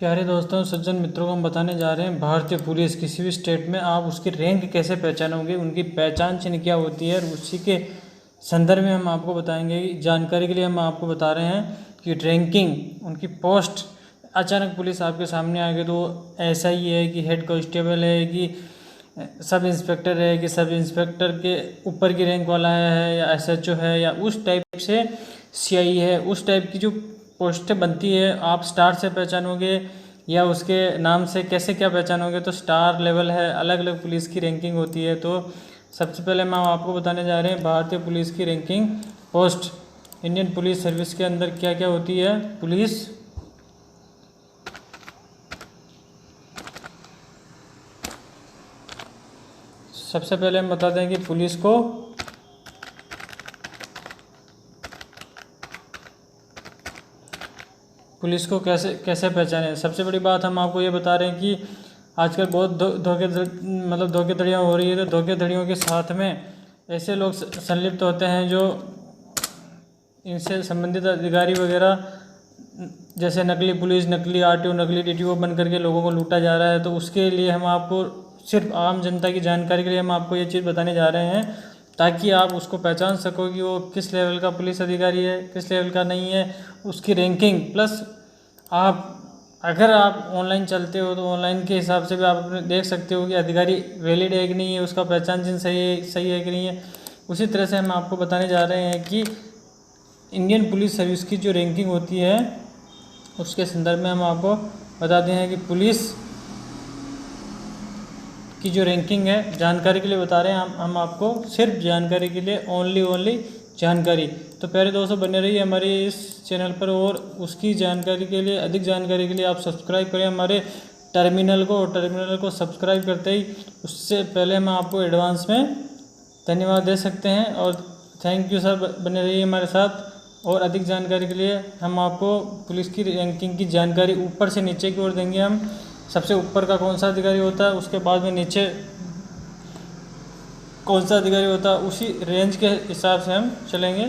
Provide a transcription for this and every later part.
प्यारे दोस्तों, सज्जन मित्रों को हम बताने जा रहे हैं भारतीय पुलिस किसी भी स्टेट में आप उसकी रैंक कैसे पहचानोगे, उनकी पहचान चिन्ह क्या होती है, और उसी के संदर्भ में हम आपको बताएंगे। जानकारी के लिए हम आपको बता रहे हैं कि रैंकिंग उनकी पोस्ट अचानक पुलिस आपके सामने आ गई तो एसआई है कि हेड कांस्टेबल है कि सब इंस्पेक्टर है कि सब इंस्पेक्टर के ऊपर की रैंक वाला है या एसएचओ है या उस टाइप से सीआई है, उस टाइप की जो पोस्टें बनती है आप स्टार से पहचानोगे या उसके नाम से कैसे क्या पहचानोगे। तो स्टार लेवल है, अलग अलग पुलिस की रैंकिंग होती है। तो सबसे पहले हम आपको बताने जा रहे हैं भारतीय पुलिस की ranking post Indian police service के अंदर क्या क्या होती है। पुलिस सबसे पहले हम बता दें कि पुलिस को कैसे कैसे पहचाने। सबसे बड़ी बात हम आपको ये बता रहे हैं कि आजकल बहुत धोखाधड़ियाँ हो रही है। तो धोखाधड़ियों के साथ में ऐसे लोग संलिप्त होते हैं जो इनसे संबंधित अधिकारी वगैरह, जैसे नकली पुलिस, नकली आरटीओ, नकली डीटीओ बन करके लोगों को लूटा जा रहा है। तो उसके लिए हम आपको सिर्फ आम जनता की जानकारी के लिए हम आपको ये चीज़ बताने जा रहे हैं ताकि आप उसको पहचान सको कि वो किस लेवल का पुलिस अधिकारी है, किस लेवल का नहीं है, उसकी रैंकिंग। प्लस आप अगर आप ऑनलाइन चलते हो तो ऑनलाइन के हिसाब से भी आप अपने देख सकते हो कि अधिकारी वैलिड है कि नहीं है, उसका पहचान चिन्ह सही है कि नहीं है। उसी तरह से हम आपको बताने जा रहे हैं कि इंडियन पुलिस सर्विस की जो रैंकिंग होती है उसके संदर्भ में हम आपको बताते हैं कि पुलिस की जो रैंकिंग है, जानकारी के लिए बता रहे हैं हम आपको, सिर्फ जानकारी के लिए, ओनली जानकारी। तो प्यारे दोस्तों, बने रहिए हमारे इस चैनल पर और उसकी जानकारी के लिए, अधिक जानकारी के लिए आप सब्सक्राइब करें हमारे टर्मिनल को। और टर्मिनल को सब्सक्राइब करते ही उससे पहले हम आपको एडवांस में धन्यवाद दे सकते हैं। और थैंक यू सर, बने रहिए हमारे साथ। और अधिक जानकारी के लिए हम आपको पुलिस की रैंकिंग की जानकारी ऊपर से नीचे की ओर देंगे। हम सबसे ऊपर का कौन सा अधिकारी होता है, उसके बाद में नीचे कौन सा अधिकारी होता है, उसी रेंज के हिसाब से हम चलेंगे।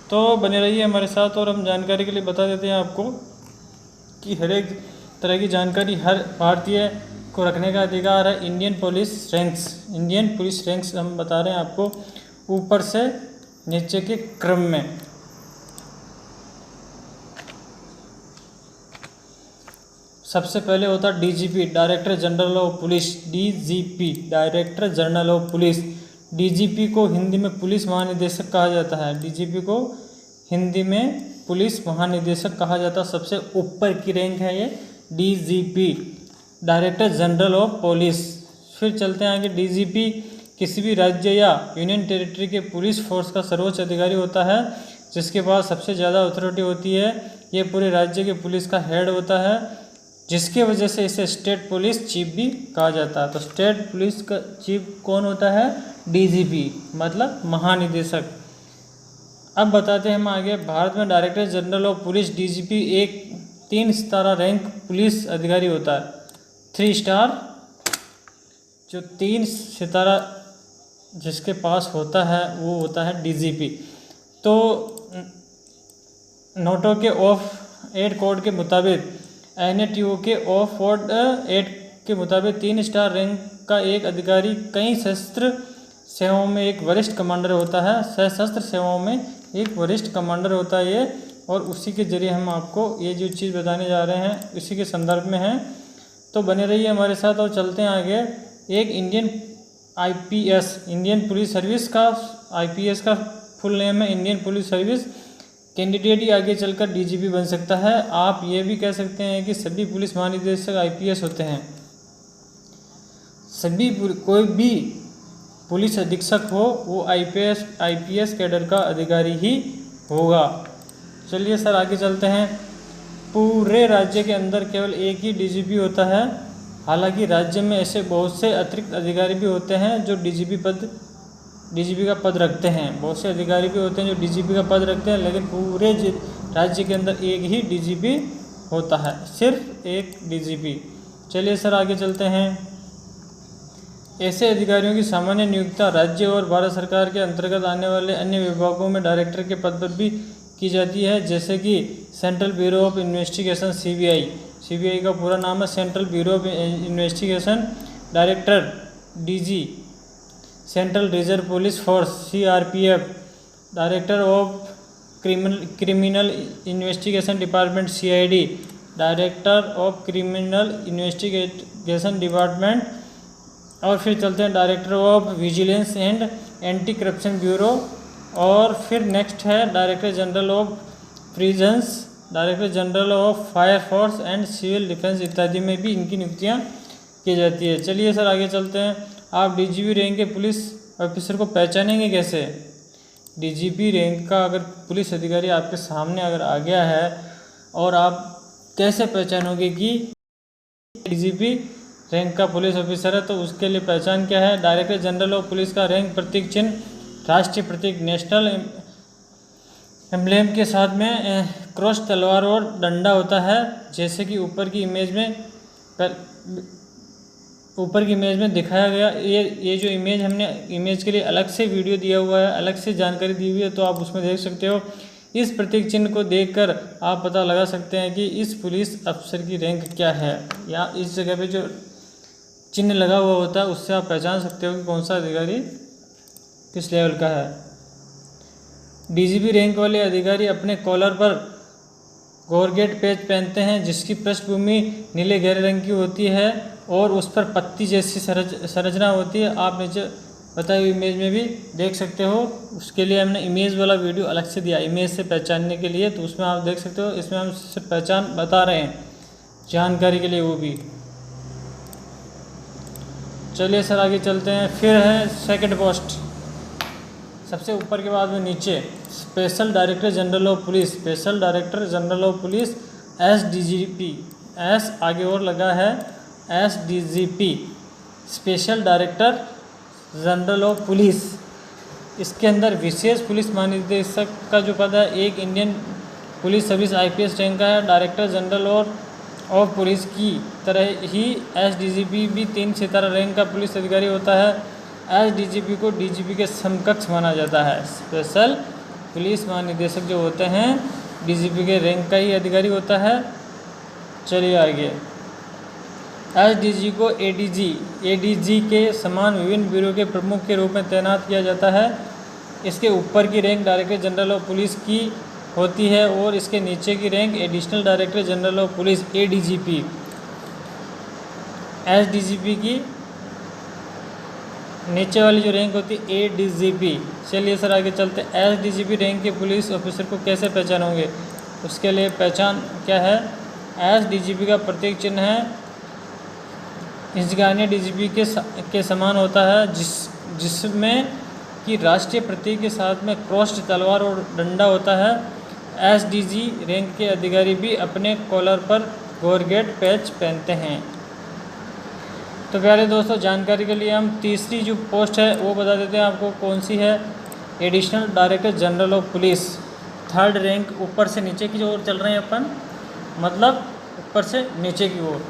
तो बने रहिए हमारे साथ। और हम जानकारी के लिए बता देते हैं आपको कि हर एक तरह की जानकारी हर भारतीय को रखने का अधिकार है। इंडियन पुलिस रैंक्स हम बता रहे हैं आपको ऊपर से नीचे के क्रम में। सबसे पहले होता है DGP, director general of police. DGP, director general of police. DGP को हिंदी में पुलिस महानिदेशक कहा जाता है। डीजीपी को हिंदी में पुलिस महानिदेशक कहा जाता है। सबसे ऊपर की रैंक है ये DGP, director general of police. फिर चलते हैं आगे। डीजीपी किसी भी राज्य या यूनियन टेरिटरी के पुलिस फोर्स का सर्वोच्च अधिकारी होता है जिसके पास सबसे ज़्यादा अथॉरिटी होती है। ये पूरे राज्य के पुलिस का हेड होता है, जिसके वजह से इसे स्टेट पुलिस चीफ भी कहा जाता है। तो स्टेट पुलिस का चीफ कौन होता है? डीजीपी, मतलब महानिदेशक। अब बताते हैं हम आगे। भारत में director general of police DGP एक 3 सितारा रैंक पुलिस अधिकारी होता है। 3 स्टार, जो 3 सितारा जिसके पास होता है वो होता है डीजीपी। तो नोटो के ऑफ 8 कोड के मुताबिक, एनएटीओ के ऑफ 8 के मुताबिक 3 स्टार रैंक का एक अधिकारी कई सशस्त्र सेवाओं में एक वरिष्ठ कमांडर होता है। सशस्त्र सेवाओं में एक वरिष्ठ कमांडर होता है ये। और उसी के जरिए हम आपको ये जो चीज़ बताने जा रहे हैं इसी के संदर्भ में है। तो बने रहिए हमारे साथ और चलते हैं आगे। एक Indian IPS, Indian police service का आईपीएस का फुल नेम है इंडियन पुलिस सर्विस कैंडिडेट ही आगे चलकर डीजीपी बन सकता है। आप ये भी कह सकते हैं कि सभी पुलिस महानिदेशक आईपीएस होते हैं। कोई भी पुलिस अधीक्षक हो वो आईपीएस कैडर का अधिकारी ही होगा। चलिए सर आगे चलते हैं। पूरे राज्य के अंदर केवल एक ही डीजीपी होता है। हालांकि राज्य में ऐसे बहुत से अतिरिक्त अधिकारी भी होते हैं जो डीजीपी का पद रखते हैं। बहुत से अधिकारी भी होते हैं जो डीजीपी का पद रखते हैं, लेकिन पूरे राज्य के अंदर एक ही डीजीपी होता है, सिर्फ एक डीजीपी। चलिए सर आगे चलते हैं। ऐसे अधिकारियों की सामान्य नियुक्ति राज्य और भारत सरकार के अंतर्गत आने वाले अन्य विभागों में डायरेक्टर के पद पर भी की जाती है, जैसे कि central bureau of investigation CBI. CBI का पूरा नाम है central bureau of investigation. Director DG central reserve police force CRPF. Director of criminal investigation department CID. Director of criminal investigation department. और फिर चलते हैं director of vigilance and anti corruption bureau. और फिर नेक्स्ट है director general of prisons, director general of fire force and civil defence इत्यादि में भी इनकी नियुक्तियां की जाती है। चलिए सर आगे चलते हैं। आप डीजीपी रैंक के पुलिस ऑफिसर को पहचानेंगे कैसे? डीजीपी रैंक का अगर पुलिस अधिकारी आपके सामने अगर आ गया है और आप कैसे पहचानोगे कि डीजीपी रैंक का पुलिस ऑफिसर है, तो उसके लिए पहचान क्या है? डायरेक्टर जनरल ऑफ पुलिस का रैंक प्रतीक चिन्ह, राष्ट्रीय प्रतीक, नेशनल एम्ब्लेम के साथ में क्रॉस, तलवार और डंडा होता है, जैसे कि ऊपर की इमेज में दिखाया गया। ये जो इमेज हमने इमेज के लिए अलग से वीडियो दिया हुआ है, अलग से जानकारी दी हुई है, तो आप उसमें देख सकते हो। इस प्रतीक चिन्ह को देखकर आप पता लगा सकते हैं कि इस पुलिस अफसर की रैंक क्या है, या इस जगह पे जो चिन्ह लगा हुआ होता है उससे आप पहचान सकते हो कि कौन सा अधिकारी किस लेवल का है। डीजीपी रैंक वाले अधिकारी अपने कॉलर पर गॉर्गेट पैच पहनते हैं, जिसकी पृष्ठभूमि नीले गहरे रंग की होती है और उस पर पत्ती जैसी संरचना होती है। आप नीचे बताई हुई इमेज में भी देख सकते हो। उसके लिए हमने इमेज वाला वीडियो अलग से दिया इमेज से पहचानने के लिए, तो उसमें आप देख सकते हो। इसमें हम सिर्फ पहचान बता रहे हैं जानकारी के लिए, वो भी। चलिए सर आगे चलते हैं। फिर है सेकंड पोस्ट, सबसे ऊपर के बाद में नीचे, special director general of police. Special director general of police SDGP, S आगे और लगा है, SDGP, special director general of police. इसके अंदर विशेष पुलिस महानिदेशक का जो पद है, एक Indian police service IPS rank का है। डायरेक्टर जनरल ऑफ पुलिस की तरह ही एसडीजीपी भी 3 सितारा रैंक का पुलिस अधिकारी होता है। एसडीजीपी को डीजीपी के समकक्ष माना जाता है। स्पेशल पुलिस महानिदेशक जो होते हैं डीजीपी के रैंक का ही अधिकारी होता है। चलिए आगे, एसडीजी को एडीजी के समान विभिन्न ब्यूरो के प्रमुख के रूप में तैनात किया जाता है। इसके ऊपर की rank director general of police की होती है और इसके नीचे की rank additional director general of police ADGP. SDGP की नीचे वाली जो रैंक होती है एडीजीपी। चलिए सर आगे चलते हैं। एसडीजीपी रैंक के पुलिस ऑफिसर को कैसे पहचानोगे? उसके लिए पहचान क्या है? एसडीजीपी का प्रतीक चिन्ह है इंचगानी डीजीपी के समान होता है, जिसमें कि राष्ट्रीय प्रतीक के साथ में क्रॉस्ड तलवार और डंडा होता है। एसडीजी रैंक के अधिकारी भी अपने कॉलर पर गॉर्गेट पैच पहनते हैं। तो प्यारे दोस्तों, जानकारी के लिए हम तीसरी जो पोस्ट है वो बता देते हैं आपको कौन सी है। Additional director general of police, third rank, ऊपर से नीचे की ओर चल रहे हैं अपन, मतलब ऊपर से नीचे की ओर।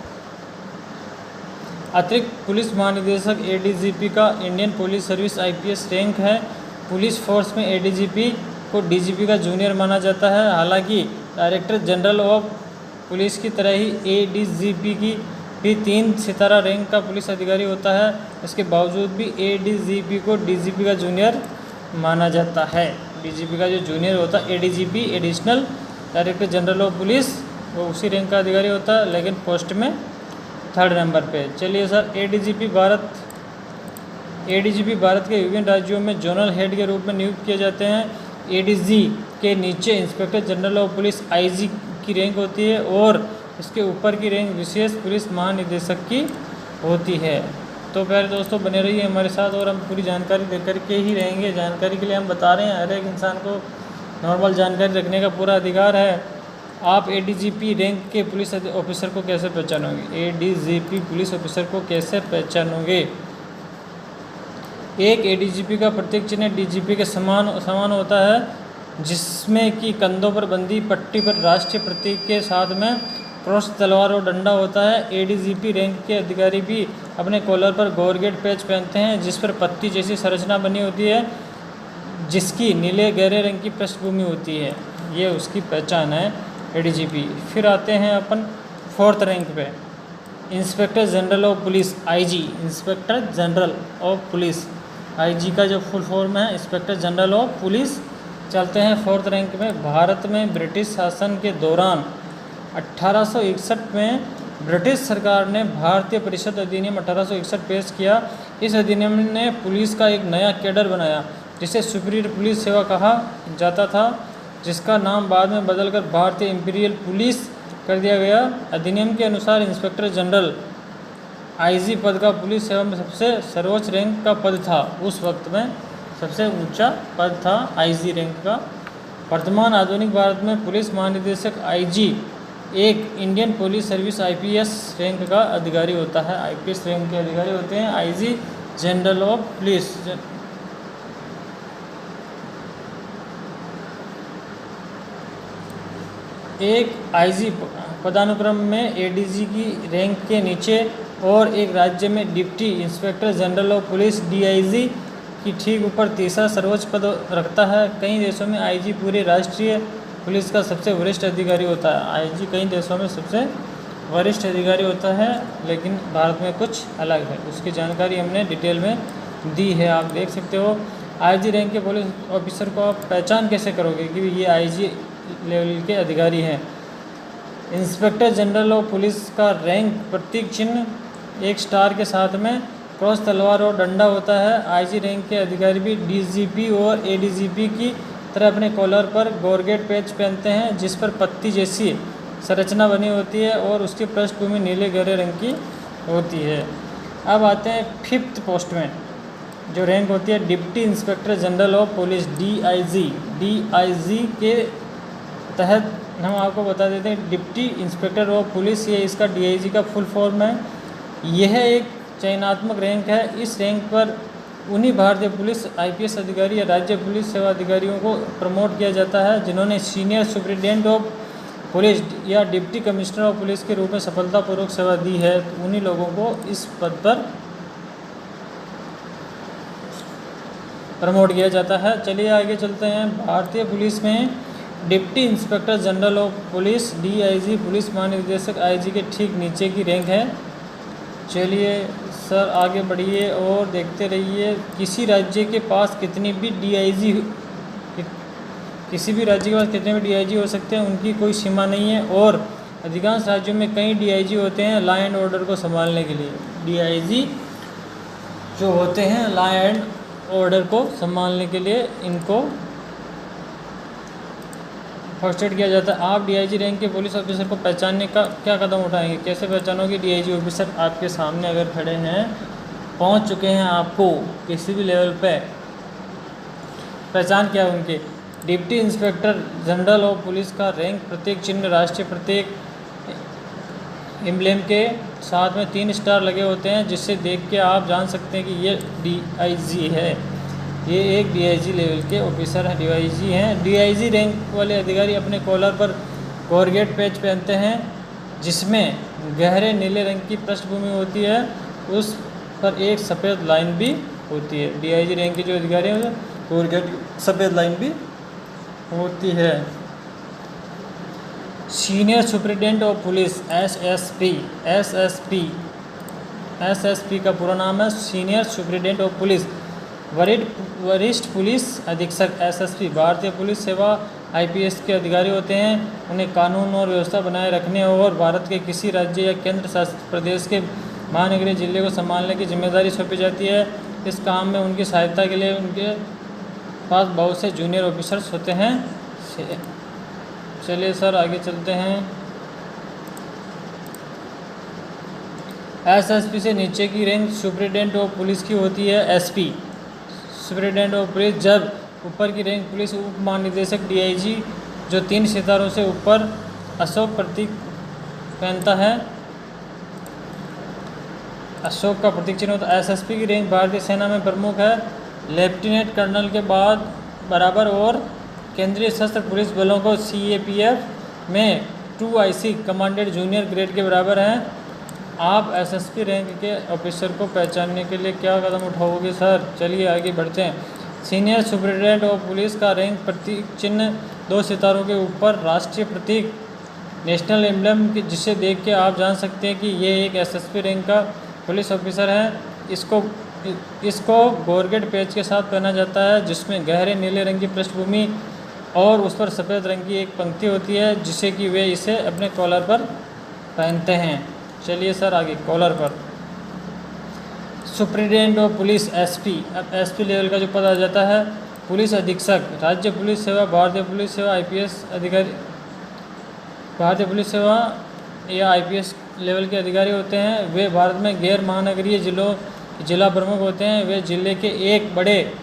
अतिरिक्त पुलिस महानिदेशक एडीजीपी का Indian police service IPS rank है। पुलिस फोर्स में एडीजीपी को डीजीपी का जूनियर माना जाता है। हालांकि डायरेक्टर जनरल ऑफ पुलिस की तरह ही एडीजीपी की भी 3 सितारा रैंक का पुलिस अधिकारी होता है। इसके बावजूद भी एडीजीपी को डीजीपी का जूनियर माना जाता है। डीजीपी का जो जूनियर होता है ADGP, additional director general of police, वो उसी रैंक का अधिकारी होता है, लेकिन पोस्ट में 3rd नंबर पे। चलिए सर, एडीजीपी भारत के विभिन्न राज्यों में जोनल हेड के रूप में नियुक्त किए जाते हैं। एडीजी के नीचे inspector general of police IG की रैंक होती है और इसके ऊपर की रैंक विशेष पुलिस महानिदेशक की होती है। तो प्यारे दोस्तों, बने रहिए हमारे साथ और हम पूरी जानकारी दे करके ही रहेंगे। जानकारी के लिए हम बता रहे हैं, हर एक इंसान को नॉर्मल जानकारी रखने का पूरा अधिकार है। आप एडीजीपी रैंक के पुलिस ऑफिसर को कैसे पहचानोगे? एडीजीपी पुलिस ऑफिसर को कैसे पहचानोगे? एक एडीजीपी का प्रतीक चिन्ह डीजीपी के समान होता है, जिसमें कि कंधों पर बंदी पट्टी पर राष्ट्रीय प्रतीक के साथ में क्रॉस, तलवार और डंडा होता है। एडीजीपी रैंक के अधिकारी भी अपने कॉलर पर गॉर्गेट पैच पहनते हैं, जिस पर पत्ती जैसी संरचना बनी होती है, जिसकी नीले गहरे रंग की पृष्ठभूमि होती है। ये उसकी पहचान है एडीजीपी। फिर आते हैं अपन 4th रैंक पे। Inspector general of police IG, inspector general of police IG का जो फुल फॉर्म है इंस्पेक्टर जनरल ऑफ पुलिस, चलते हैं 4th रैंक में। भारत में ब्रिटिश शासन के दौरान 1861 में ब्रिटिश सरकार ने भारतीय परिषद अधिनियम 1861 पेश किया। इस अधिनियम ने पुलिस का एक नया कैडर बनाया जिसे सुपीरियर पुलिस सेवा कहा जाता था, जिसका नाम बाद में बदलकर भारतीय इंपीरियल पुलिस कर दिया गया। अधिनियम के अनुसार इंस्पेक्टर जनरल आईजी पद का पुलिस सेवा में सबसे सर्वोच्च रैंक का पद था। उस वक्त में सबसे ऊंचा पद था आईजी रैंक का। वर्तमान आधुनिक भारत में पुलिस महानिदेशक आईजी एक Indian police service IPS rank का अधिकारी होता है। आईपीएस रैंक के अधिकारी होते हैं आईजी जनरल ऑफ पुलिस। एक आईजी पदानुक्रम में एडीजी की रैंक के नीचे और एक राज्य में deputy inspector general of police DIG की ठीक ऊपर तीसरा सर्वोच्च पद रखता है। कई देशों में आईजी पूरे राष्ट्रीय पुलिस का सबसे वरिष्ठ अधिकारी होता है। आईजी कई देशों में सबसे वरिष्ठ अधिकारी होता है, लेकिन भारत में कुछ अलग है। उसकी जानकारी हमने डिटेल में दी है, आप देख सकते हो। आईजी रैंक के पुलिस ऑफिसर को आप पहचान कैसे करोगे कि ये आईजी लेवल के अधिकारी हैं। इंस्पेक्टर जनरल ऑफ पुलिस का रैंक प्रतीक चिन्ह एक स्टार के साथ में क्रॉस तलवार और डंडा होता है। आईजी रैंक के अधिकारी भी डीजीपी और एडीजीपी की तरह अपने कॉलर पर गॉर्गेट पैच पहनते हैं, जिस पर पत्ती जैसी संरचना बनी होती है और उसकी पृष्ठभूमि नीले गहरे रंग की होती है। अब आते हैं 5th पोस्ट में, जो रैंक होती है deputy inspector general of police DIG. DIG के तहत हम आपको बता देते हैं डिप्टी इंस्पेक्टर ऑफ पुलिस, ये इसका डीआईजी का फुल फॉर्म है। यह एक चयनात्मक रैंक है। इस रैंक पर उन्हीं भारतीय पुलिस आईपीएस अधिकारी या राज्य पुलिस सेवा अधिकारियों को प्रमोट किया जाता है जिन्होंने सीनियर सुपरिटेंडेंट ऑफ पुलिस या डिप्टी कमिश्नर ऑफ पुलिस के रूप में सफलतापूर्वक सेवा दी है। तो उन्हीं लोगों को इस पद पर प्रमोट किया जाता है। चलिए आगे चलते हैं। भारतीय पुलिस में deputy inspector general of police DIG police महानिदेशक आईजी के ठीक नीचे की रैंक है। चलिए सर आगे बढ़िए और देखते रहिए। किसी राज्य के पास कितनी भी डीआईजी हो सकते हैं, उनकी कोई सीमा नहीं है और अधिकांश राज्यों में कई डीआईजी होते हैं लॉ एंड ऑर्डर को संभालने के लिए। डीआईजी जो होते हैं लॉ एंड ऑर्डर को संभालने के लिए इनको फर्स्ट किया जाता है। आप डीआईजी रैंक के पुलिस ऑफिसर को पहचानने का क्या कदम उठाएंगे? कैसे पहचानोगे? डीआईजी ऑफिसर आपके सामने अगर खड़े हैं, पहुंच चुके हैं आपको किसी भी लेवल पे, पहचान क्या है उनकी? Deputy inspector general of police का रैंक प्रत्येक चिन्ह राष्ट्रीय प्रत्येक एम्ब्लेम के साथ में 3 स्टार लगे होते हैं, जिससे देख के आप जान सकते हैं कि ये डीआईजी है। ये एक डीआईजी लेवल के ऑफिसर हैं, डीआईजी हैं। डीआईजी रैंक वाले अधिकारी अपने कॉलर पर गॉर्गेट पैच पहनते हैं, जिसमें गहरे नीले रंग की पृष्ठभूमि होती है, उस पर एक सफ़ेद लाइन भी होती है। डीआईजी रैंक के जो अधिकारी हैं गॉर्गेट सफ़ेद लाइन भी होती है। Senior superintendent of police SSP का पूरा नाम है सीनियर सुपरिटेंडेंट ऑफ पुलिस। वरिष्ठ पुलिस अधीक्षक एसएसपी भारतीय पुलिस सेवा आईपीएस के अधिकारी होते हैं। उन्हें कानून और व्यवस्था बनाए रखने और भारत के किसी राज्य या केंद्र शासित प्रदेश के महानगरीय जिले को संभालने की जिम्मेदारी सौंपी जाती है। इस काम में उनकी सहायता के लिए उनके पास बहुत से जूनियर ऑफिसर्स होते हैं। चलिए सर आगे चलते हैं। एसएसपी से नीचे की रैंक सुपरिटेंडेंट ऑफ पुलिस की होती है एसपी सुपरिटेंडेंट ऑफ पुलिस। जब ऊपर की रैंक पुलिस उप महानिदेशक डीआईजी जो 3 सितारों से ऊपर अशोक प्रतीक पहनता है, अशोक का प्रतीक चिन्ह होता है। एसएसपी की रैंक भारतीय सेना में प्रमुख है, लेफ्टिनेंट कर्नल के बाद बराबर और केंद्रीय सशस्त्र पुलिस बलों को सीएपीएफ में 2IC कमांडेंट जूनियर ग्रेड के बराबर हैं। आप एसएसपी रैंक के ऑफिसर को पहचानने के लिए क्या कदम उठाओगे सर? चलिए आगे बढ़ते हैं। सीनियर सुपरिटेंडेंट ऑफ पुलिस का रैंक प्रतीक चिन्ह 2 सितारों के ऊपर राष्ट्रीय प्रतीक नेशनल एम्बलम जिसे देख के आप जान सकते हैं कि ये एक एसएसपी रैंक का पुलिस ऑफिसर है। इसको गॉर्गेट पेज के साथ पहना जाता है, जिसमें गहरे नीले रंग की पृष्ठभूमि और उस पर सफ़ेद रंग की एक पंक्ति होती है, जिससे कि वे इसे अपने कॉलर पर पहनते हैं। चलिए सर आगे, कॉलर पर सुप्रिटेंडेंट ऑफ पुलिस एसपी। अब एसपी लेवल का जो पद आ जाता है पुलिस अधीक्षक, राज्य पुलिस सेवा, भारतीय पुलिस सेवा, आईपीएस अधिकारी, भारतीय पुलिस सेवा या आईपीएस लेवल के अधिकारी होते हैं। वे भारत में गैर महानगरीय जिला प्रमुख होते हैं। वे जिले के एक बड़े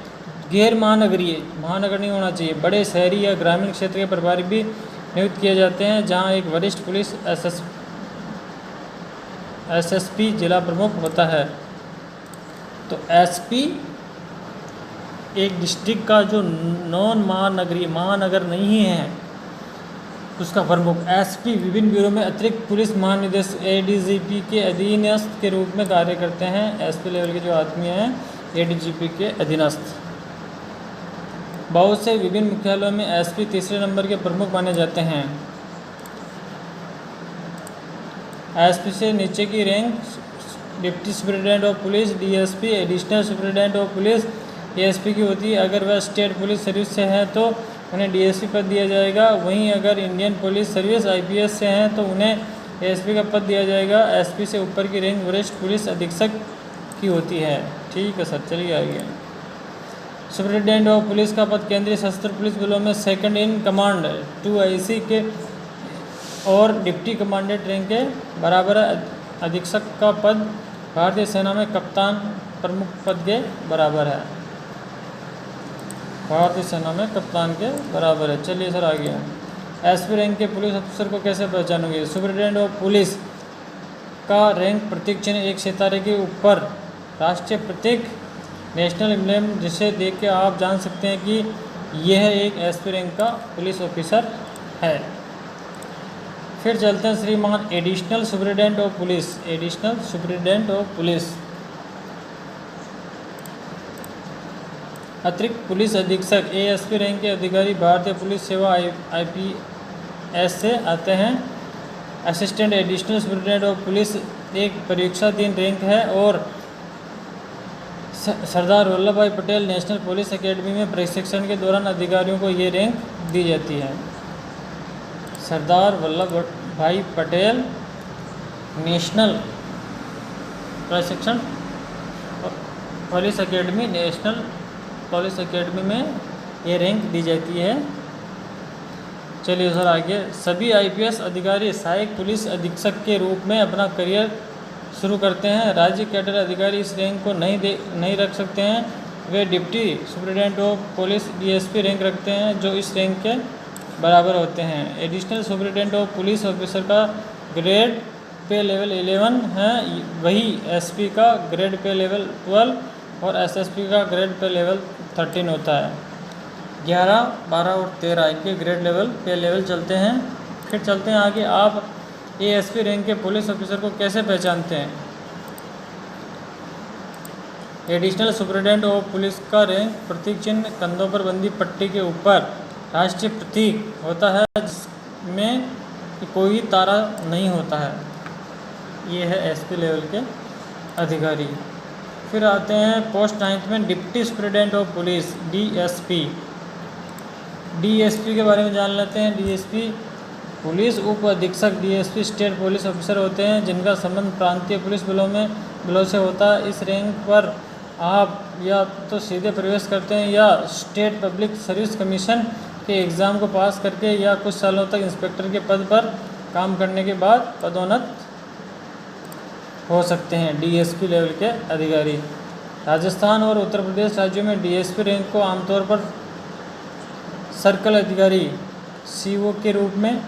गैर महानगरीय, महानगर नहीं होना चाहिए, बड़े शहरी या ग्रामीण क्षेत्र के प्रभारी भी नियुक्त किए जाते हैं, जहां एक वरिष्ठ पुलिस एसएसपी जिला प्रमुख होता है। तो एसपी एक डिस्ट्रिक्ट का जो नॉन महानगरीय, महानगर नहीं है, उसका प्रमुख। एसपी विभिन्न ब्यूरो में अतिरिक्त पुलिस महानिदेशक एडीजीपी के अधीनस्थ के रूप में कार्य करते हैं। एसपी लेवल के जो आदमी हैं एडीजीपी के अधीनस्थ। बहुत से विभिन्न मुख्यालयों में एसपी तीसरे नंबर के प्रमुख माने जाते हैं। एसपी से नीचे की rank deputy superintendent of police, DSP, additional superintendent of police, ASP की होती है। अगर वह स्टेट पुलिस सर्विस से हैं तो उन्हें डीएसपी पद दिया जाएगा। वहीं अगर इंडियन पुलिस सर्विस आईपीएस से हैं तो उन्हें एएसपी का पद दिया जाएगा। एसपी से ऊपर की रैंक वरिष्ठ पुलिस अधीक्षक की होती है। ठीक है सर, चलिए आगे। सुपरिटेंडेंट ऑफ पुलिस का पद केंद्रीय सशस्त्र पुलिस बलों में सेकंड इन कमांड 2IC के और डिप्टी कमांडेंट रैंक के बराबर है। अधीक्षक का पद भारतीय सेना में कप्तान प्रमुख पद के बराबर है। भारतीय सेना में कप्तान के बराबर है। चलिए सर आगे। एसपी रैंक के पुलिस अफसर को कैसे पहचानोगे? सुपरिटेंडेंट ऑफ पुलिस का रैंक प्रतीक चिन्ह एक सितारे के ऊपर राष्ट्रीय प्रतीक नेशनल एम्बलम, जिसे देख के आप जान सकते हैं कि यह एक एसपी रैंक का पुलिस ऑफिसर है। फिर चलते हैं श्रीमान additional superintendent of police. Additional superintendent of police अतिरिक्त पुलिस अधीक्षक, एएसपी रैंक के अधिकारी भारतीय पुलिस सेवा आईपीएस से आते हैं। Assistant additional superintendent of police एक परीक्षाधीन रैंक है और सरदार वल्लभ भाई पटेल नेशनल पुलिस एकेडमी में प्रशिक्षण के दौरान अधिकारियों को ये रैंक दी जाती है। सरदार वल्लभ भाई पटेल नेशनल प्रशिक्षण police academy, national police academy में ये रैंक दी जाती है। चलिए सर आगे। सभी आईपीएस अधिकारी सहायक पुलिस अधीक्षक के रूप में अपना करियर शुरू करते हैं। राज्य कैडर अधिकारी इस रैंक को नहीं रख सकते हैं। वे deputy superintendent of police DSP rank रखते हैं, जो इस रैंक के बराबर होते हैं। Additional superintendent of police officer का ग्रेड पे लेवल 11 है, वही एसपी का ग्रेड पे लेवल 12 और एसएसपी का ग्रेड पे लेवल 13 होता है। 11, 12 और 13 इनके ग्रेड लेवल पे लेवल चलते हैं। फिर चलते हैं आगे। आप एएसपी रैंक के पुलिस ऑफिसर को कैसे पहचानते हैं? एडिशनल सुपरिटेंडेंट ऑफ पुलिस का रैंक प्रतीक चिन्ह कंधों पर बंदी पट्टी के ऊपर राष्ट्रीय प्रतीक होता है, जिसमें कोई तारा नहीं होता है। ये है एसपी लेवल के अधिकारी। फिर आते हैं पोस्ट 9 में deputy superintendent of police DSP. DSP के बारे में जान लेते हैं। डीएसपी पुलिस उप अधीक्षक, डीएसपी स्टेट पुलिस ऑफिसर होते हैं, जिनका संबंध प्रांतीय पुलिस बलों से होता है। इस रैंक पर आप या तो सीधे प्रवेश करते हैं या स्टेट पब्लिक सर्विस कमीशन के एग्ज़ाम को पास करके या कुछ सालों तक इंस्पेक्टर के पद पर काम करने के बाद पदोन्नत हो सकते हैं। डीएसपी लेवल के अधिकारी। राजस्थान और उत्तर प्रदेश राज्यों में डीएसपी रैंक को आमतौर पर सर्कल अधिकारी सीओ के रूप में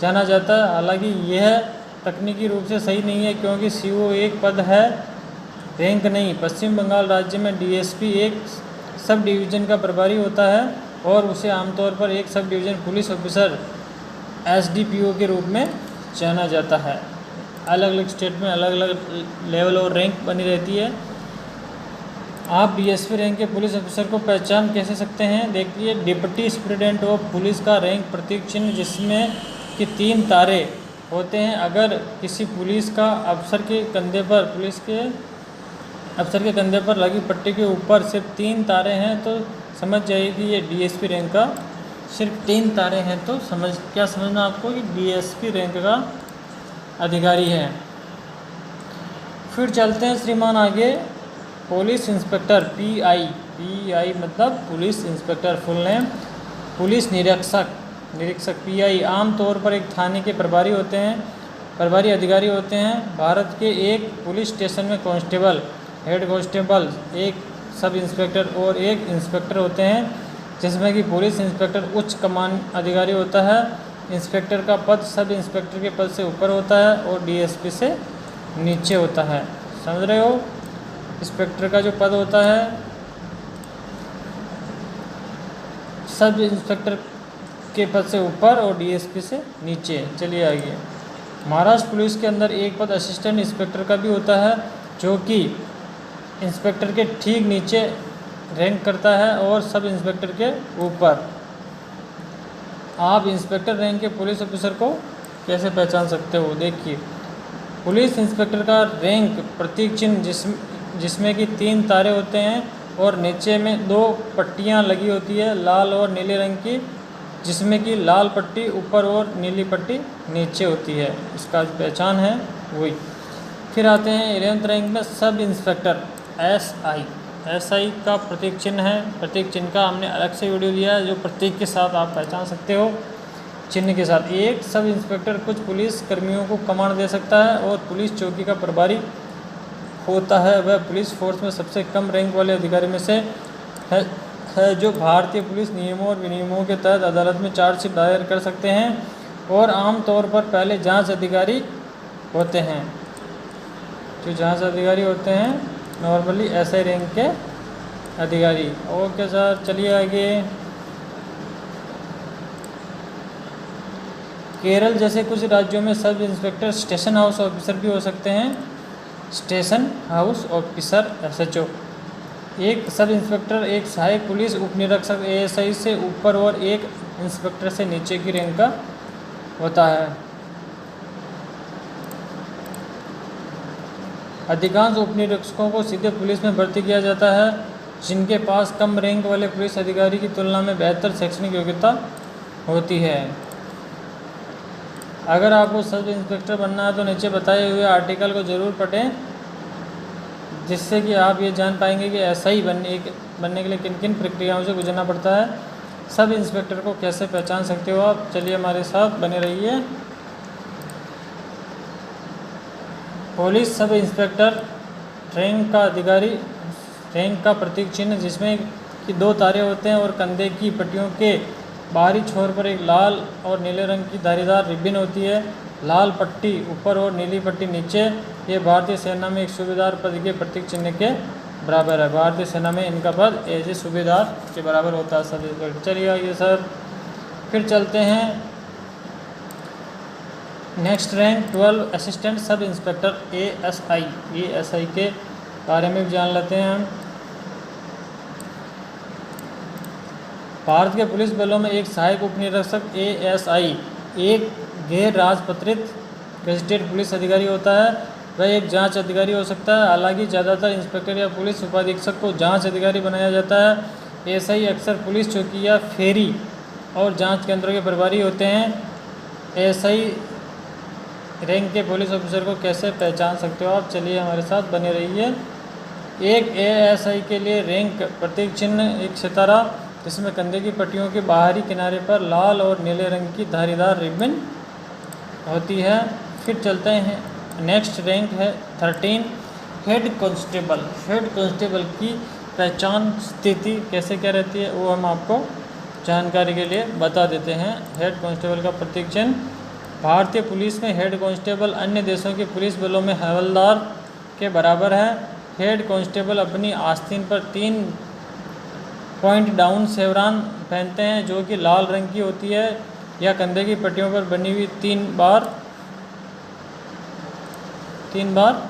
जाना जाता है। हालांकि यह तकनीकी रूप से सही नहीं है, क्योंकि सीओ एक पद है, रैंक नहीं। पश्चिम बंगाल राज्य में डीएसपी एक सब डिवीज़न का प्रभारी होता है और उसे आमतौर पर एक sub division police officer SDPO के रूप में जाना जाता है। अलग अलग स्टेट में अलग अलग लेवल और रैंक बनी रहती है। आप डीएसपी रैंक के पुलिस ऑफिसर को पहचान कैसे सकते हैं? देखिए, डिप्टी सुपरिटेंडेंट ऑफ पुलिस का रैंक प्रतीक चिन्ह, जिसमें कि 3 तारे होते हैं। अगर किसी पुलिस के अफसर के कंधे पर लगी पट्टी के ऊपर सिर्फ 3 तारे हैं तो समझ जाइए कि ये डीएसपी रैंक का सिर्फ 3 तारे हैं तो समझना आपको कि डीएसपी रैंक का अधिकारी है। फिर चलते हैं श्रीमान आगे। पुलिस इंस्पेक्टर पीआई मतलब police inspector, full name police निरीक्षक पीआई आमतौर पर एक थाने के प्रभारी अधिकारी होते हैं। भारत के एक पुलिस स्टेशन में कांस्टेबल, हेड कांस्टेबल, एक सब इंस्पेक्टर और एक इंस्पेक्टर होते हैं, जिसमें कि पुलिस इंस्पेक्टर उच्च कमान अधिकारी होता है। इंस्पेक्टर का पद सब इंस्पेक्टर के पद से ऊपर होता है और डीएसपी से नीचे होता है। समझ रहे हो? इंस्पेक्टर का जो पद होता है सब इंस्पेक्टर के पद से ऊपर और डीएसपी से नीचे। चलिए आगे। महाराष्ट्र पुलिस के अंदर एक पद असिस्टेंट इंस्पेक्टर का भी होता है, जो कि इंस्पेक्टर के ठीक नीचे रैंक करता है और सब इंस्पेक्टर के ऊपर। आप इंस्पेक्टर रैंक के पुलिस ऑफिसर को कैसे पहचान सकते हो? देखिए, पुलिस इंस्पेक्टर का रैंक प्रतीक चिन्ह जिसमें कि 3 तारे होते हैं और नीचे में 2 पट्टियां लगी होती है लाल और नीले रंग की, जिसमें कि लाल पट्टी ऊपर और नीली पट्टी नीचे होती है। इसका जो पहचान है वही। फिर आते हैं 11th रैंक में सब इंस्पेक्टर एसआई का प्रतीक चिन्ह है। प्रतीक चिन्ह का हमने अलग से वीडियो दिया है, जो प्रतीक के साथ आप पहचान सकते हो, चिन्ह के साथ। एक सब इंस्पेक्टर कुछ पुलिस कर्मियों को कमांड दे सकता है और पुलिस चौकी का प्रभारी होता है। वह पुलिस फोर्स में सबसे कम रैंक वाले अधिकारी में से है जो भारतीय पुलिस नियमों और विनियमों के तहत अदालत में चार्जशीट दायर कर सकते हैं और आमतौर पर पहले जांच अधिकारी होते हैं। जो जांच अधिकारी होते हैं नॉर्मली एसआई रैंक के अधिकारी। ओके सर, चलिए आगे। केरल जैसे कुछ राज्यों में sub inspector station house officer भी हो सकते हैं। Station house officer SHO. एक सब इंस्पेक्टर एक सहायक पुलिस उपनिरीक्षक एएसआई से ऊपर और एक इंस्पेक्टर से नीचे की रैंक का होता है। अधिकांश उपनिरीक्षकों को सीधे पुलिस में भर्ती किया जाता है, जिनके पास कम रैंक वाले पुलिस अधिकारी की तुलना में बेहतर शैक्षणिक योग्यता होती है। अगर आपको सब इंस्पेक्टर बनना है तो नीचे बताए हुए आर्टिकल को ज़रूर पढ़ें, जिससे कि आप ये जान पाएंगे कि एसआई बनने के लिए किन किन प्रक्रियाओं से गुजरना पड़ता है। सब इंस्पेक्टर को कैसे पहचान सकते हो आप? चलिए हमारे साथ बने रहिए। पुलिस सब इंस्पेक्टर रैंक का अधिकारी, रैंक का प्रतीक चिन्ह जिसमें कि 2 तारे होते हैं और कंधे की पट्टियों के बाहरी छोर पर एक लाल और नीले रंग की धारीदार रिबन होती है। लाल पट्टी ऊपर और नीली पट्टी नीचे। ये भारतीय सेना में एक सूबेदार पद के प्रतीक चिन्ह के बराबर है। भारतीय सेना में इनका पद एज ए सूबेदार के बराबर होता है सब इंस्पेक्टर। चलिए आइए सर, फिर चलते हैं next rank 12 assistant sub inspector ASI. ये एसआई के बारे में भी जान लेते हैं हम। भारत के पुलिस बलों में एक सहायक उपनिरीक्षक एएसआई एक गैर राजपत्रित गजेटेड पुलिस अधिकारी होता है। वह एक जांच अधिकारी हो सकता है। हालांकि ज़्यादातर इंस्पेक्टर या पुलिस उपाधीक्षक को जांच अधिकारी बनाया जाता है। एएसआई अक्सर पुलिस चौकी या फेरी और जांच केंद्रों के प्रभारी होते हैं। एएसआई रैंक के पुलिस ऑफिसर को कैसे पहचान सकते हो आप? चलिए हमारे साथ बने रहिए। एक एएसआई के लिए रैंक प्रतीक चिन्ह एक सितारा, जिसमें कंधे की पट्टियों के बाहरी किनारे पर लाल और नीले रंग की धारीदार रिबन होती है। फिर चलते हैं, नेक्स्ट रैंक है 13 हेड कांस्टेबल। हेड कांस्टेबल की पहचान स्थिति कैसे क्या रहती है वो हम आपको जानकारी के लिए बता देते हैं। हेड कांस्टेबल का प्रतीक चिन्ह। भारतीय पुलिस में हेड कांस्टेबल अन्य देशों के पुलिस बलों में हवलदार के बराबर है। हेड कांस्टेबल अपनी आस्तीन पर 3 पॉइंट डाउन शेवरॉन पहनते हैं, जो कि लाल रंग की होती है या कंधे की पट्टियों पर बनी हुई 3 बार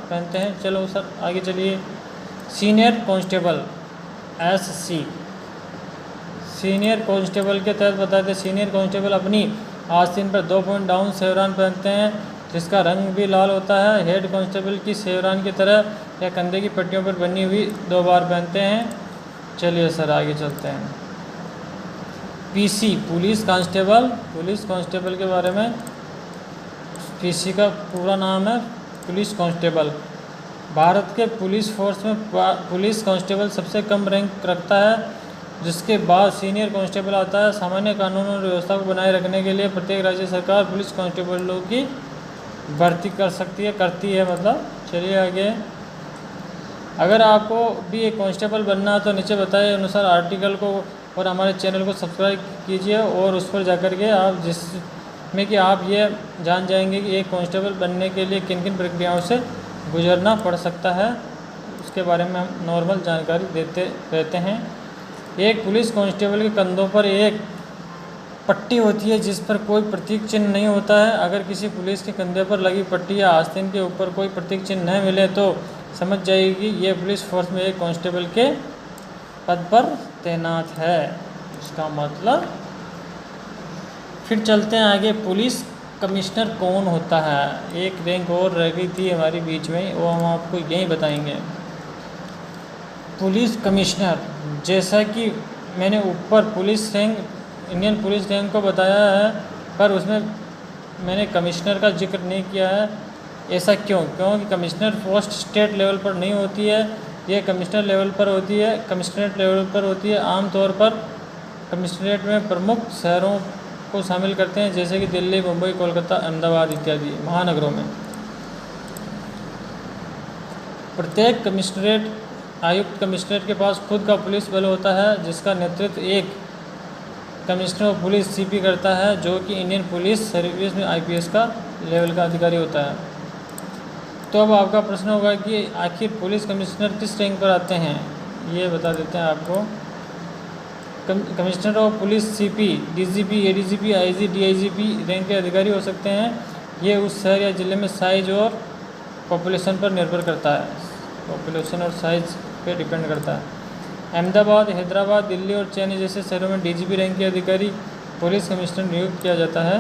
पहनते हैं। चलो सर आगे चलिए। Senior constable SC. Senior constable के तहत बताते हैं, सीनियर कांस्टेबल अपनी आस्तीन पर 2 पॉइंट डाउन शेवरॉन पहनते हैं जिसका रंग भी लाल होता है। हेड कांस्टेबल की शेवरॉन की तरह या कंधे की पट्टियों पर बनी हुई 2 बार पहनते हैं। चलिए सर आगे चलते हैं। पीसी पुलिस कांस्टेबल के बारे में, पीसी का पूरा नाम है पुलिस कांस्टेबल। भारत के पुलिस फोर्स में पुलिस कांस्टेबल सबसे कम रैंक रखता है, जिसके बाद सीनियर कांस्टेबल आता है। सामान्य कानून और व्यवस्था को बनाए रखने के लिए प्रत्येक राज्य सरकार पुलिस कांस्टेबलों की भर्ती करती है मतलब। चलिए आगे। अगर आपको भी एक कांस्टेबल बनना है तो नीचे बताए अनुसार आर्टिकल को और हमारे चैनल को सब्सक्राइब कीजिए और उस पर जाकर के आप जिसमें कि आप ये जान जाएंगे कि एक कांस्टेबल बनने के लिए किन किन प्रक्रियाओं से गुजरना पड़ सकता है। उसके बारे में हम नॉर्मल जानकारी देते रहते हैं। एक पुलिस कांस्टेबल के कंधों पर एक पट्टी होती है जिस पर कोई प्रतीक चिन्ह नहीं होता है। अगर किसी पुलिस के कंधे पर लगी पट्टी या आस्तीन के ऊपर कोई प्रतीक चिन्ह न मिले तो समझ जाएगी ये पुलिस फोर्स में एक कांस्टेबल के पद पर तैनात है। इसका मतलब। फिर चलते हैं आगे। पुलिस कमिश्नर कौन होता है? एक रैंक और रह गई थी हमारी बीच में, वो हम आपको यहीं बताएंगे। पुलिस कमिश्नर, जैसा कि मैंने ऊपर police rank Indian police rank को बताया है पर उसमें मैंने कमिश्नर का जिक्र नहीं किया है। ऐसा क्यों? क्योंकि कमिश्नर पोस्ट स्टेट लेवल पर नहीं होती है, ये कमिश्नर लेवल पर होती है, कमिश्नरेट लेवल पर होती है। आमतौर पर कमिश्नरेट में प्रमुख शहरों को शामिल करते हैं जैसे कि दिल्ली, मुंबई, कोलकाता, अहमदाबाद इत्यादि महानगरों में। प्रत्येक कमिश्नरेट आयुक्त कमिश्नरेट के पास खुद का पुलिस बल होता है जिसका नेतृत्व एक कमिश्नर ऑफ पुलिस सीपी करता है, जो कि इंडियन पुलिस सर्विस में आईपीएस का लेवल का अधिकारी होता है। तो अब आपका प्रश्न होगा कि आखिर पुलिस कमिश्नर किस रैंक पर आते हैं, ये बता देते हैं आपको। Commissioner of police CP, DGP, ADGP, IG, DIGP rank के अधिकारी हो सकते हैं। ये उस शहर या जिले में साइज और पॉपुलेशन पर निर्भर करता है, पॉपुलेशन और साइज पे डिपेंड करता है। अहमदाबाद, हैदराबाद, दिल्ली और चेन्नई जैसे शहरों में डीजीपी रैंक के अधिकारी पुलिस कमिश्नर नियुक्त किया जाता है।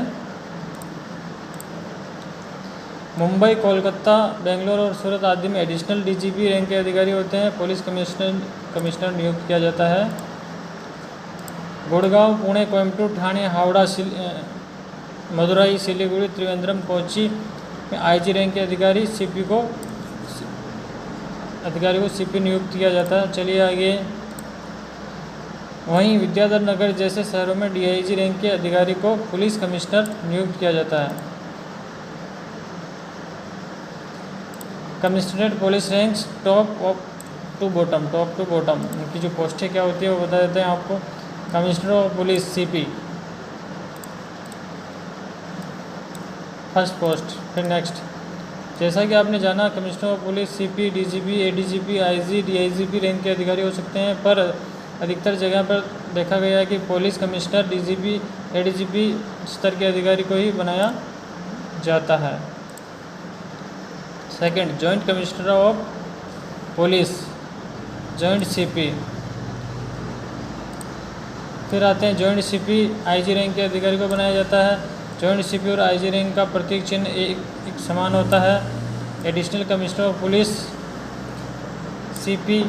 मुंबई, कोलकाता, बेंगलोर और सूरत आदि में एडिशनल डीजीपी रैंक के अधिकारी होते हैं, पुलिस कमिश्नर नियुक्त किया जाता है। गुड़गांव, पुणे, कोयम्बटूर, ठाणे, हावड़ा, मदुरई, सिलीगुड़ी, त्रिवेंद्रम, कोच्चि में आईजी रैंक के अधिकारी को सीपी नियुक्त किया जाता है। चलिए आगे। वहीं विद्याधर नगर जैसे शहरों में डीआईजी रैंक के अधिकारी को पुलिस कमिश्नर नियुक्त किया जाता है। Commissionerate police ranks top to bottom उनकी जो पोस्टें क्या होती है वो बता देते हैं आपको। Commissioner of police CP first post. फिर नेक्स्ट, जैसा कि आपने जाना commissioner of police CP, DGP, ADGP, IG, DIGP rank के अधिकारी हो सकते हैं, पर अधिकतर जगह पर देखा गया है कि पुलिस कमिश्नर, डीजीपी, एडीजीपी स्तर के अधिकारी को ही बनाया जाता है। Second, joint commissioner of police, joint CP. फिर आते हैं जॉइंट सीपी, आईजी रैंक के अधिकारी को बनाया जाता है। जॉइंट सीपी और आईजी रैंक का प्रतीक चिन्ह एक समान होता है। Additional commissioner of police CP,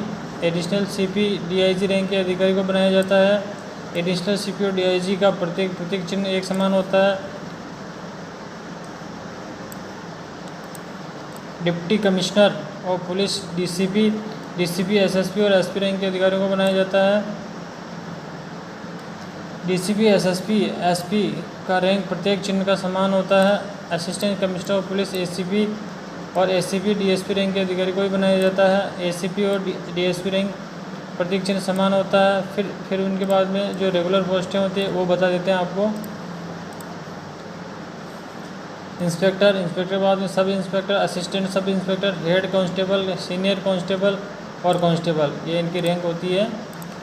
additional CP, DIG rank के अधिकारी को बनाया जाता है। एडिशनल सीपी और डीआईजी का प्रतीक चिन्ह एक समान होता है। Deputy commissioner of police DCP, SSP और एसपी रैंक के अधिकारियों को बनाया जाता है। डीसीपी, एसएसपी, एसपी का रैंक प्रत्येक चिन्ह का समान होता है। Assistant commissioner of police ACP और एसीपी, डीएसपी रैंक के अधिकारी को भी बनाया जाता है। एसीपी और डीएसपी रैंक प्रतीक चिन्ह समान होता है। फिर उनके बाद में जो रेगुलर पोस्टें होती है वो बता देते हैं आपको। इंस्पेक्टर बाद में sub inspector, assistant sub inspector, head constable, senior constable और कांस्टेबल, ये इनकी रैंक होती है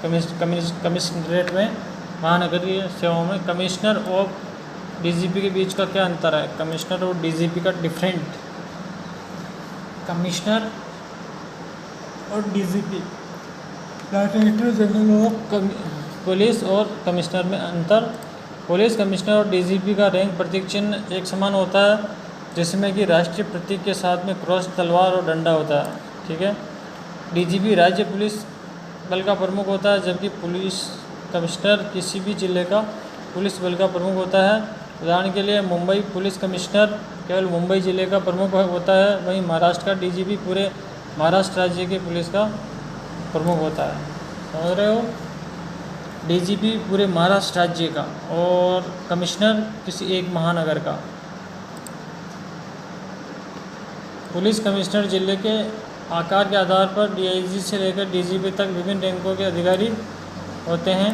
कमिश्नरेट में, महानगरीय सेवाओं में। कमिश्नर और डीजीपी के बीच का क्या अंतर है? कमिश्नर और डीजीपी का डिफरेंट, कमिश्नर और DGP, director general of police और कमिश्नर में अंतर। पुलिस कमिश्नर और डीजीपी का रैंक प्रतीक चिन्ह एक समान होता है, जिसमें कि राष्ट्रीय प्रतीक के साथ में क्रॉस, तलवार और डंडा होता है। ठीक है। डीजीपी राज्य पुलिस बल का प्रमुख होता है, जबकि पुलिस कमिश्नर किसी भी जिले का पुलिस बल का प्रमुख होता है। उदाहरण के लिए मुंबई पुलिस कमिश्नर केवल मुंबई जिले का प्रमुख होता है, वहीं महाराष्ट्र का डीजीपी पूरे महाराष्ट्र राज्य के पुलिस का प्रमुख होता है। समझ रहे हो? डीजीपी पूरे महाराष्ट्र राज्य का और कमिश्नर किसी एक महानगर का। पुलिस कमिश्नर जिले के आकार के आधार पर डीआईजी से लेकर डीजीपी तक विभिन्न रैंकों के अधिकारी होते हैं।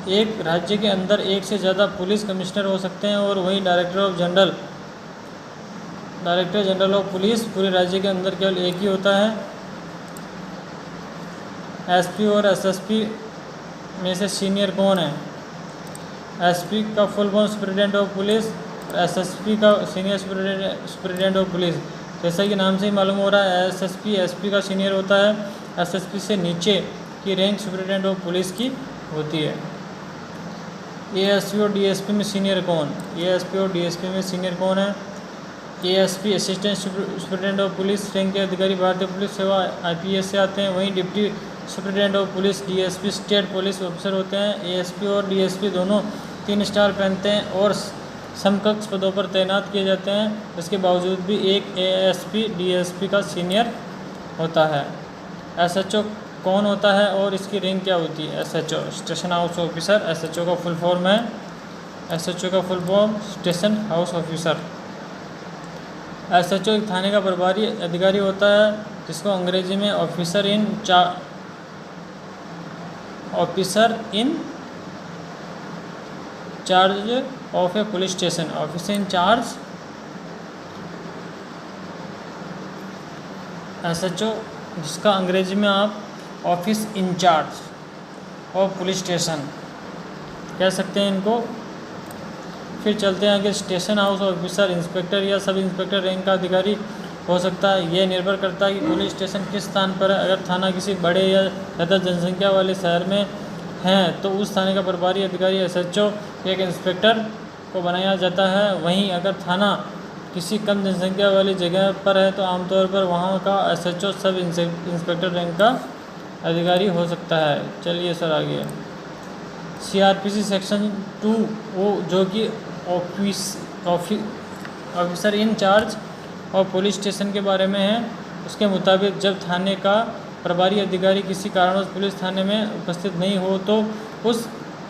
एक राज्य के अंदर एक से ज़्यादा पुलिस कमिश्नर हो सकते हैं और वहीं डायरेक्टर जनरल ऑफ पुलिस पूरे राज्य के अंदर केवल एक ही होता है। एसपी और एसएसपी में से सीनियर कौन है? एसपी का full form superintendent of police, SSP का सीनियर सुपरिटेंडेंट ऑफ पुलिस। जैसा कि नाम से ही मालूम हो रहा है, एसएसपी एसपी का सीनियर होता है। एसएसपी से नीचे की रैंक सुपरिटेंडेंट ऑफ पुलिस की होती है। एएसपी और डीएसपी में सीनियर कौन? एएसपी और डीएसपी में सीनियर कौन है? ASP assistant superintendent of police rank के अधिकारी भारतीय पुलिस सेवा आईपीएस से आते हैं। वहीं deputy superintendent of police DSP state police officer होते हैं। एएसपी और डीएसपी दोनों 3 स्टार पहनते हैं और समकक्ष पदों पर तैनात किए जाते हैं। इसके बावजूद भी एक एएसपी डीएसपी का सीनियर होता है। एसएचओ कौन होता है और इसकी रैंक क्या होती है? SHO station house officer. SHO का फुल फॉर्म है, एसएचओ का full form station house officer. SHO एक थाने का प्रभारी अधिकारी होता है, जिसको अंग्रेजी में officer in charge of a police station, officer in charge. SHO जिसका अंग्रेजी में आप office in charge of police station कह सकते हैं इनको। फिर चलते हैं कि स्टेशन हाउस ऑफिसर इंस्पेक्टर या सब इंस्पेक्टर रैंक का अधिकारी हो सकता है। यह निर्भर करता है कि पुलिस स्टेशन किस स्थान पर है। अगर थाना किसी बड़े या ज़्यादा जनसंख्या वाले शहर में है तो उस थाने का प्रभारी अधिकारी एसएचओ एक इंस्पेक्टर को बनाया जाता है। वहीं अगर थाना किसी कम जनसंख्या वाली जगह पर है तो आमतौर पर वहाँ का एसएचओ सब इंस्पेक्टर रैंक का अधिकारी हो सकता है। चलिए सर आगे। सीआरपीसी सेक्शन 2 वो जो कि ऑफिसर इन चार्ज और पुलिस स्टेशन के बारे में है। उसके मुताबिक जब थाने का प्रभारी अधिकारी किसी कारणवश पुलिस थाने में उपस्थित नहीं हो तो उस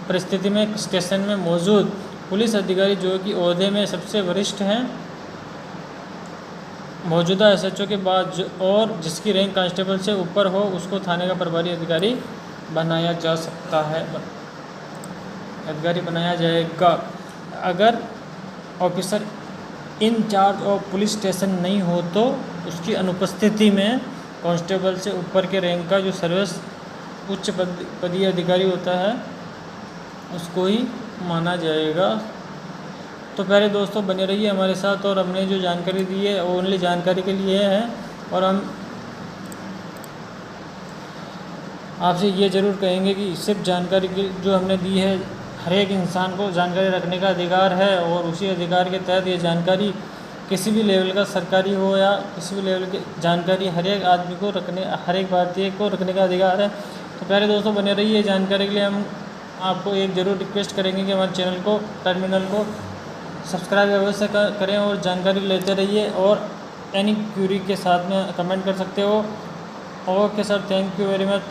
परिस्थिति में स्टेशन में मौजूद पुलिस अधिकारी जो कि ओहदे में सबसे वरिष्ठ हैं, मौजूदा एसएचओ के बाद और जिसकी रैंक कांस्टेबल से ऊपर हो, उसको थाने का प्रभारी अधिकारी बनाया जा सकता है, अधिकारी बनाया जाएगा। अगर officer in charge of police station नहीं हो तो उसकी अनुपस्थिति में कांस्टेबल से ऊपर के रैंक का जो सर्वोच्च उच्च पदीय अधिकारी होता है उसको ही माना जाएगा। तो पहले दोस्तों बने रहिए हमारे साथ, और हमने जो जानकारी दी है वो ओनली जानकारी के लिए है, और हम आपसे ये ज़रूर कहेंगे कि सिर्फ जानकारी की जो हमने दी है, हर एक इंसान को जानकारी रखने का अधिकार है, और उसी अधिकार के तहत ये जानकारी किसी भी लेवल का सरकारी हो या किसी भी लेवल की जानकारी हर एक आदमी को रखने, हर एक भारतीय को रखने का अधिकार है। तो पहले दोस्तों बने रहिए जानकारी के लिए। हम आपको एक ज़रूर रिक्वेस्ट करेंगे कि हमारे चैनल को, टर्मिनल को सब्सक्राइब अवश्य करें और जानकारी लेते रहिए, और एनी क्यूरी के साथ में कमेंट कर सकते हो। Okay sir, thank you very much.